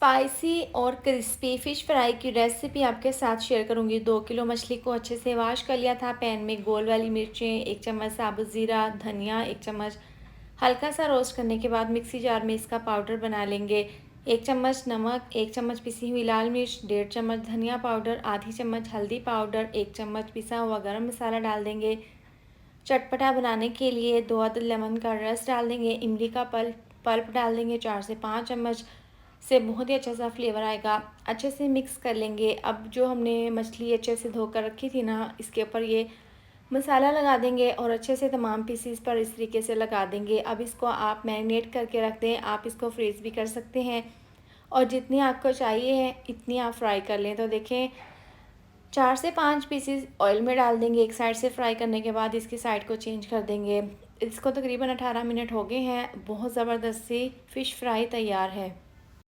Spicy और crispy fish fry की recipe आपके साथ शेयर करूंगी। 2 किलो मछली को अच्छे से वॉश कर लिया था। पैन में गोल वाली मिर्चें, 1 चम्मच साबुत ज़ीरा, धनिया 1 चम्मच, हल्का सा रोस्ट करने के बाद मिक्सी जार में इसका पाउडर बना लेंगे। 1 चम्मच नमक, 1 चम्मच पिसी हुई लाल मिर्च, 1.5 चम्मच धनिया पाउडर, आधी चम्मच हल्दी पाउडर, 1 चम्मच पिसा हुआ गरम मसाला डाल देंगे। चटपटा बनाने के लिए 2 अदद लेमन का रस डाल देंगे। इमली का पल्प डाल देंगे 4 से 5 चम्मच, से बहुत ही अच्छा सा फ्लेवर आएगा। अच्छे से मिक्स कर लेंगे। अब जो हमने मछली अच्छे से धोकर रखी थी ना, इसके ऊपर ये मसाला लगा देंगे और अच्छे से तमाम पीसीस पर इस तरीके से लगा देंगे। अब इसको आप मैरिनेट करके रख दें। आप इसको फ्रीज़ भी कर सकते हैं और जितनी आपको चाहिए है इतनी आप फ्राई कर लें। तो देखें, 4 से 5 पीसीस ऑयल में डाल देंगे। एक साइड से फ्राई करने के बाद इसकी साइड को चेंज कर देंगे। इसको तकरीबन 18 मिनट हो गए हैं। बहुत ज़बरदस्त सी फ़िश फ्राई तैयार है।